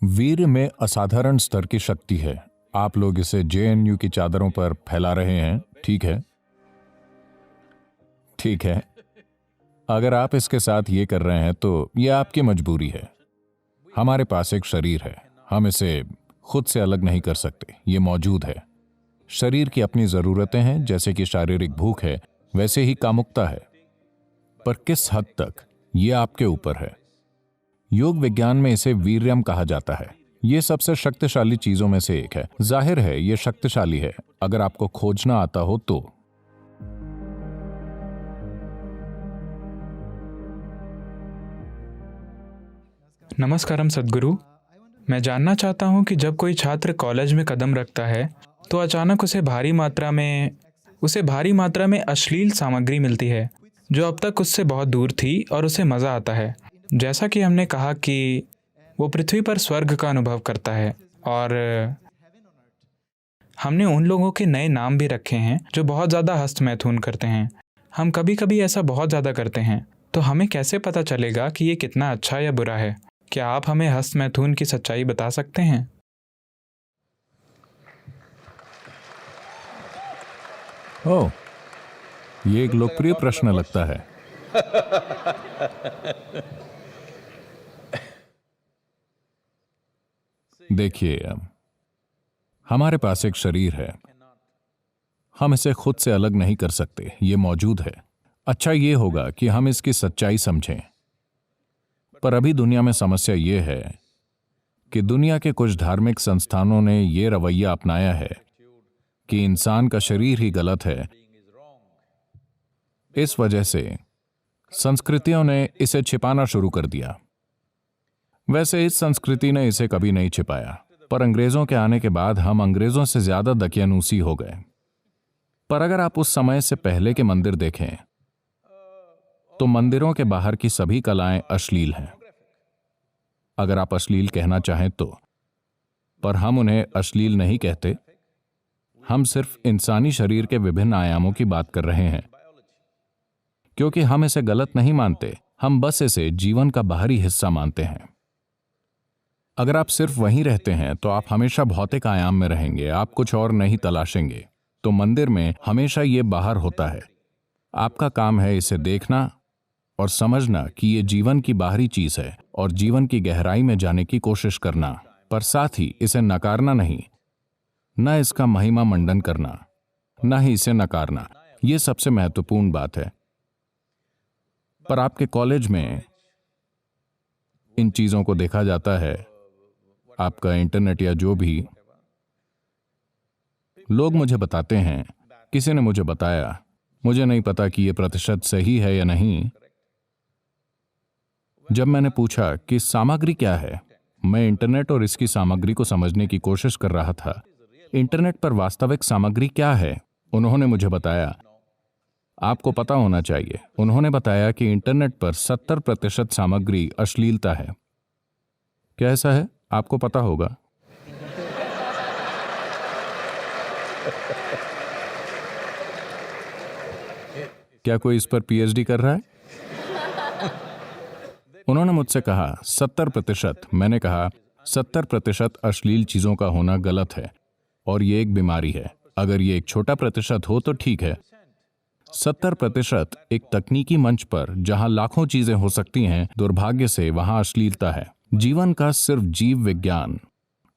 वीर में असाधारण स्तर की शक्ति है। आप लोग इसे जेएनयू की चादरों पर फैला रहे हैं, ठीक है? ठीक है। अगर आप इसके साथ ये कर रहे हैं तो यह आपकी मजबूरी है। हमारे पास एक शरीर है, हम इसे खुद से अलग नहीं कर सकते, ये मौजूद है। शरीर की अपनी जरूरतें हैं, जैसे कि शारीरिक भूख है, वैसे ही कामुकता है। पर किस हद तक, ये आपके ऊपर है। योग विज्ञान में इसे वीर्यम कहा जाता है। यह सबसे शक्तिशाली चीजों में से एक है। जाहिर है यह शक्तिशाली है, अगर आपको खोजना आता हो तो। नमस्कारम सद्गुरु। मैं जानना चाहता हूँ कि जब कोई छात्र कॉलेज में कदम रखता है तो अचानक उसे भारी मात्रा में अश्लील सामग्री मिलती है जो अब तक उससे बहुत दूर थी, और उसे मज़ा आता है। जैसा कि हमने कहा कि वो पृथ्वी पर स्वर्ग का अनुभव करता है, और हमने उन लोगों के नए नाम भी रखे हैं जो बहुत ज़्यादा हस्तमैथुन करते हैं। हम कभी कभी ऐसा बहुत ज़्यादा करते हैं, तो हमें कैसे पता चलेगा कि ये कितना अच्छा या बुरा है? क्या आप हमें हस्तमैथुन की सच्चाई बता सकते हैं? ओह, ये एक लोकप्रिय प्रश्न लगता है। देखिए, हमारे पास एक शरीर है, हम इसे खुद से अलग नहीं कर सकते, ये मौजूद है। अच्छा ये होगा कि हम इसकी सच्चाई समझें। पर अभी दुनिया में समस्या ये है कि दुनिया के कुछ धार्मिक संस्थानों ने यह रवैया अपनाया है कि इंसान का शरीर ही गलत है। इस वजह से संस्कृतियों ने इसे छिपाना शुरू कर दिया। वैसे इस संस्कृति ने इसे कभी नहीं छिपाया, पर अंग्रेजों के आने के बाद हम अंग्रेजों से ज्यादा दकियानूसी हो गए। पर अगर आप उस समय से पहले के मंदिर देखें तो मंदिरों के बाहर की सभी कलाएं अश्लील हैं, अगर आप अश्लील कहना चाहें तो। पर हम उन्हें अश्लील नहीं कहते, हम सिर्फ इंसानी शरीर के विभिन्न आयामों की बात कर रहे हैं। क्योंकि हम इसे गलत नहीं मानते, हम बस इसे जीवन का बाहरी हिस्सा मानते हैं। अगर आप सिर्फ वहीं रहते हैं तो आप हमेशा भौतिक आयाम में रहेंगे, आप कुछ और नहीं तलाशेंगे। तो मंदिर में हमेशा ये बाहर होता है। आपका काम है इसे देखना और समझना कि ये जीवन की बाहरी चीज है, और जीवन की गहराई में जाने की कोशिश करना, पर साथ ही इसे नकारना नहीं, न इसका महिमा मंडन करना, न ही इसे नकारना। यह सबसे महत्वपूर्ण बात है। पर आपके कॉलेज में इन चीजों को देखा जाता है, आपका इंटरनेट या जो भी। लोग मुझे बताते हैं, किसी ने मुझे बताया, मुझे नहीं पता कि यह प्रतिशत सही है या नहीं। जब मैंने पूछा कि सामग्री क्या है, मैं इंटरनेट और इसकी सामग्री को समझने की कोशिश कर रहा था। इंटरनेट पर वास्तविक सामग्री क्या है? उन्होंने मुझे बताया, आपको पता होना चाहिए। उन्होंने बताया कि इंटरनेट पर 70% सामग्री अश्लीलता है। क्या ऐसा है? आपको पता होगा। क्या कोई इस पर पीएचडी कर रहा है? उन्होंने मुझसे कहा 70%। मैंने कहा 70% अश्लील चीजों का होना गलत है, और ये एक बीमारी है। अगर ये एक छोटा प्रतिशत हो तो ठीक है। 70% एक तकनीकी मंच पर जहां लाखों चीजें हो सकती हैं, दुर्भाग्य से वहां अश्लीलता है। जीवन का सिर्फ जीव विज्ञान,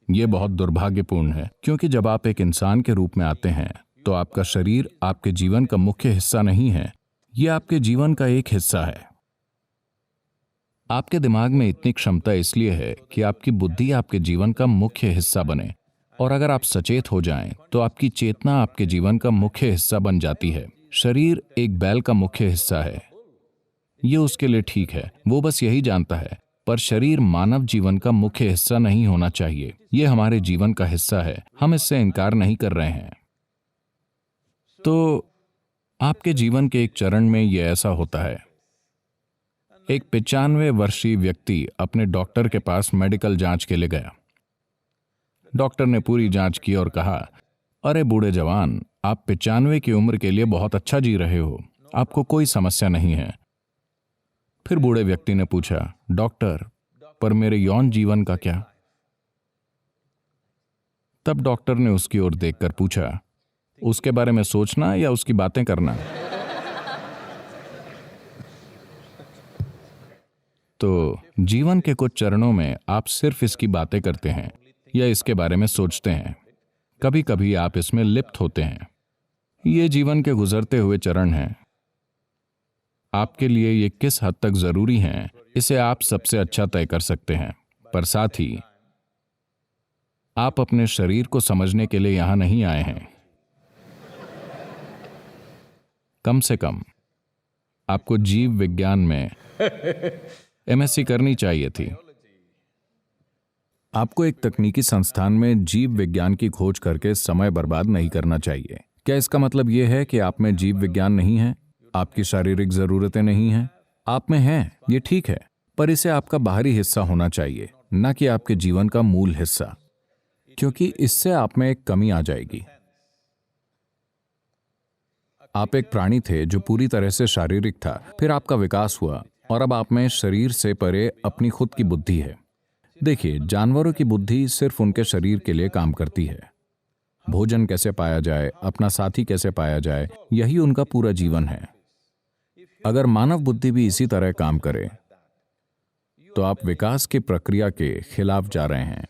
ये बहुत दुर्भाग्यपूर्ण है। क्योंकि जब आप एक इंसान के रूप में आते हैं तो आपका शरीर आपके जीवन का मुख्य हिस्सा नहीं है, यह आपके जीवन का एक हिस्सा है। आपके दिमाग में इतनी क्षमता इसलिए है कि आपकी बुद्धि आपके जीवन का मुख्य हिस्सा बने, और अगर आप सचेत हो जाएं तो आपकी चेतना आपके जीवन का मुख्य हिस्सा बन जाती है। शरीर एक बैल का मुख्य हिस्सा है, ये उसके लिए ठीक है, वो बस यही जानता है। पर शरीर मानव जीवन का मुख्य हिस्सा नहीं होना चाहिए। ये हमारे जीवन का हिस्सा है, हम इससे इनकार नहीं कर रहे हैं। तो आपके जीवन के एक चरण में यह ऐसा होता है। एक 95 वर्षीय व्यक्ति अपने डॉक्टर के पास मेडिकल जांच के लिए गया। डॉक्टर ने पूरी जांच की और कहा, अरे बूढ़े जवान, आप 95 की उम्र के लिए बहुत अच्छा जी रहे हो, आपको कोई समस्या नहीं है। फिर बूढ़े व्यक्ति ने पूछा, डॉक्टर, पर मेरे यौन जीवन का क्या? तब डॉक्टर ने उसकी ओर देखकर पूछा, उसके बारे में सोचना या उसकी बातें करना? तो जीवन के कुछ चरणों में आप सिर्फ इसकी बातें करते हैं या इसके बारे में सोचते हैं। कभी कभी आप इसमें लिप्त होते हैं। ये जीवन के गुजरते हुए चरण हैं। आपके लिए ये किस हद तक जरूरी हैं, इसे आप सबसे अच्छा तय कर सकते हैं। पर साथ ही आप अपने शरीर को समझने के लिए यहां नहीं आए हैं। कम से कम आपको जीव विज्ञान में एमएससी करनी चाहिए थी। आपको एक तकनीकी संस्थान में जीव विज्ञान की खोज करके समय बर्बाद नहीं करना चाहिए। क्या इसका मतलब यह है कि आप में जीव विज्ञान नहीं है, आपकी शारीरिक जरूरतें नहीं हैं? आप में हैं, ये ठीक है, पर इसे आपका बाहरी हिस्सा होना चाहिए, न कि आपके जीवन का मूल हिस्सा, क्योंकि इससे आप में एक कमी आ जाएगी। आप एक प्राणी थे जो पूरी तरह से शारीरिक था, फिर आपका विकास हुआ और अब आप में शरीर से परे अपनी खुद की बुद्धि है। देखिए, जानवरों की बुद्धि सिर्फ उनके शरीर के लिए काम करती है। भोजन कैसे पाया जाए, अपना साथी कैसे पाया जाए, यही उनका पूरा जीवन है। अगर मानव बुद्धि भी इसी तरह काम करे तो आप विकास की प्रक्रिया के खिलाफ जा रहे हैं।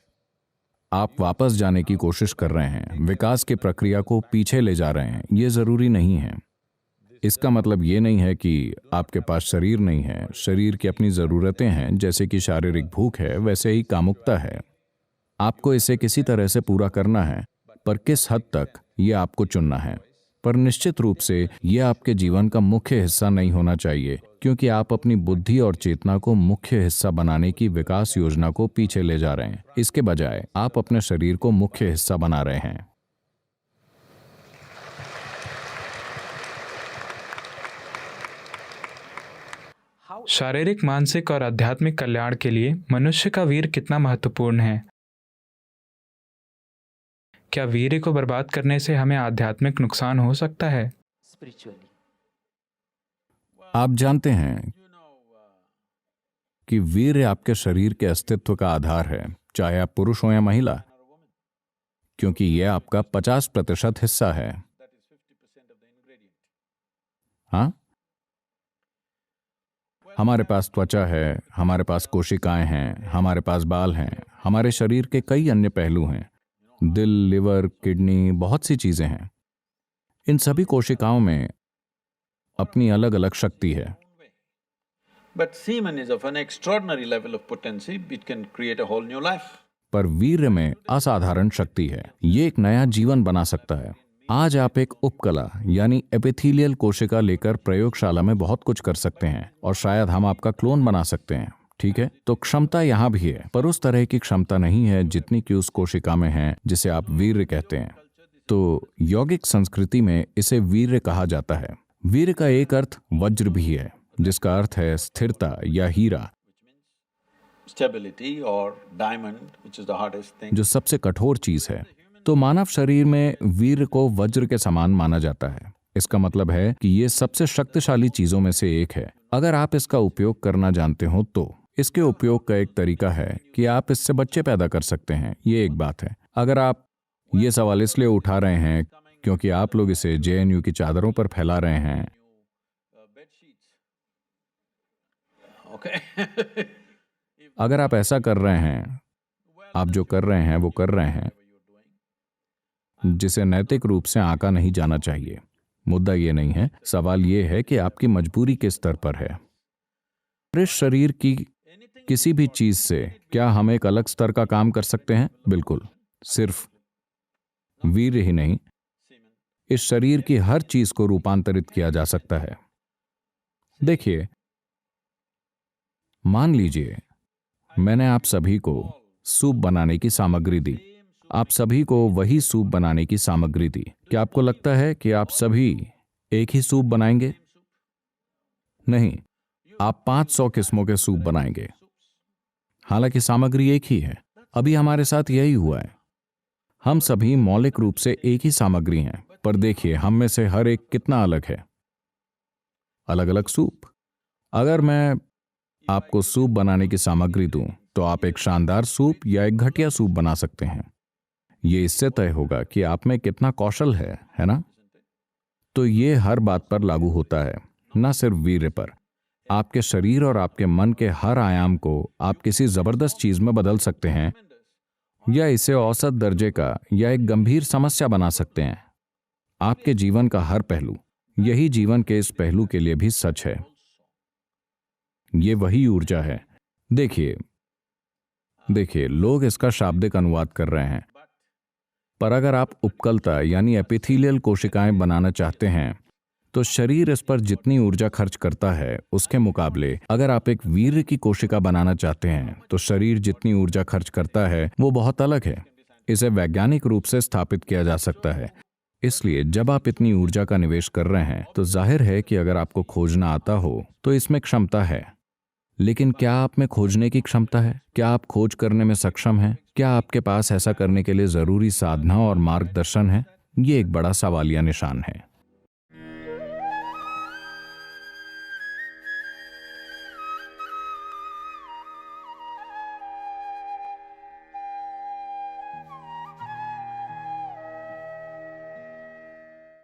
आप वापस जाने की कोशिश कर रहे हैं, विकास की प्रक्रिया को पीछे ले जा रहे हैं। यह जरूरी नहीं है। इसका मतलब ये नहीं है कि आपके पास शरीर नहीं है। शरीर की अपनी जरूरतें हैं, जैसे कि शारीरिक भूख है, वैसे ही कामुकता है। आपको इसे किसी तरह से पूरा करना है, पर किस हद तक, ये आपको चुनना है। पर निश्चित रूप से यह आपके जीवन का मुख्य हिस्सा नहीं होना चाहिए, क्योंकि आप अपनी बुद्धि और चेतना को मुख्य हिस्सा बनाने की विकास योजना को पीछे ले जा रहे हैं। इसके बजाय आप अपने शरीर को मुख्य हिस्सा बना रहे हैं। शारीरिक, मानसिक और आध्यात्मिक कल्याण के लिए मनुष्य का वीर कितना महत्वपूर्ण है? क्या वीर्य को बर्बाद करने से हमें आध्यात्मिक नुकसान हो सकता है? आप जानते हैं कि वीर्य आपके शरीर के अस्तित्व का आधार है, चाहे आप पुरुष हो या महिला, क्योंकि यह आपका 50% हिस्सा है। हाँ, हमारे पास त्वचा है, हमारे पास कोशिकाएं हैं, हमारे पास बाल हैं, हमारे शरीर के कई अन्य पहलू हैं, दिल, लिवर, किडनी, बहुत सी चीजें हैं। इन सभी कोशिकाओं में अपनी अलग अलग शक्ति है। But semen is of an extraordinary level of potency, it can create a whole new life. पर वीर्य में असाधारण शक्ति है, ये एक नया जीवन बना सकता है। आज आप एक उपकला यानी एपिथेलियल कोशिका लेकर प्रयोगशाला में बहुत कुछ कर सकते हैं और शायद हम आपका क्लोन बना सकते हैं, ठीक है? तो क्षमता यहां भी है, पर उस तरह की क्षमता नहीं है जितनी कि उस कोशिका में है जिसे आप वीर्य कहते हैं। तो यौगिक संस्कृति में इसे वीर्य कहा जाता है। वीर्य का एक अर्थ वज्र भी है, जिसका अर्थ है स्थिरता या हीरा, Stability or diamond, which is the hardest thing. जो सबसे कठोर चीज है। तो मानव शरीर में वीर्य को वज्र के समान माना जाता है। इसका मतलब है कि ये सबसे शक्तिशाली चीजों में से एक है। अगर आप इसका उपयोग करना जानते हो तो इसके उपयोग का एक तरीका है कि आप इससे बच्चे पैदा कर सकते हैं। ये एक बात है। अगर आप ये सवाल इसलिए उठा रहे हैं क्योंकि आप लोग इसे जेएनयू की चादरों पर फैला रहे हैं, Okay. अगर आप ऐसा कर रहे हैं, आप जो कर रहे हैं वो कर रहे हैं जिसे नैतिक रूप से आंका नहीं जाना चाहिए। मुद्दा ये नहीं है, सवाल ये है कि आपकी मजबूरी किस स्तर पर है। इस शरीर की किसी भी चीज से क्या हम एक अलग स्तर का काम कर सकते हैं? बिल्कुल। सिर्फ वीर्य ही नहीं, इस शरीर की हर चीज को रूपांतरित किया जा सकता है। देखिए, मान लीजिए मैंने आप सभी को सूप बनाने की सामग्री दी। आप सभी को वही सूप बनाने की सामग्री दी। क्या आपको लगता है कि आप सभी एक ही सूप बनाएंगे? नहीं, आप 500 किस्मों के सूप बनाएंगे। हालांकि सामग्री एक ही है। अभी हमारे साथ यही हुआ है। हम सभी मौलिक रूप से एक ही सामग्री हैं, पर देखिए हम में से हर एक कितना अलग है। अलग अलग सूप। अगर मैं आपको सूप बनाने की सामग्री दूं, तो आप एक शानदार सूप या एक घटिया सूप बना सकते हैं। ये इससे तय होगा कि आप में कितना कौशल है ना? तो ये हर बात पर लागू होता है, न सिर्फ वीर्य पर। आपके शरीर और आपके मन के हर आयाम को आप किसी जबरदस्त चीज में बदल सकते हैं या इसे औसत दर्जे का या एक गंभीर समस्या बना सकते हैं। आपके जीवन का हर पहलू, यही जीवन के इस पहलू के लिए भी सच है। ये वही ऊर्जा है। देखिए, लोग इसका शाब्दिक अनुवाद कर रहे हैं, पर अगर आप उपकलता यानी एपिथेलियल कोशिकाएं बनाना चाहते हैं तो शरीर इस पर जितनी ऊर्जा खर्च करता है उसके मुकाबले अगर आप एक वीर्य की कोशिका बनाना चाहते हैं तो शरीर जितनी ऊर्जा खर्च करता है वो बहुत अलग है। इसे वैज्ञानिक रूप से स्थापित किया जा सकता है। इसलिए जब आप इतनी ऊर्जा का निवेश कर रहे हैं तो जाहिर है कि अगर आपको खोजना आता हो तो इसमें क्षमता है। लेकिन क्या आप में खोजने की क्षमता है? क्या आप खोज करने में सक्षम हैं? क्या आपके पास ऐसा करने के लिए जरूरी साधना और मार्गदर्शन है? ये एक बड़ा सवालिया निशान है।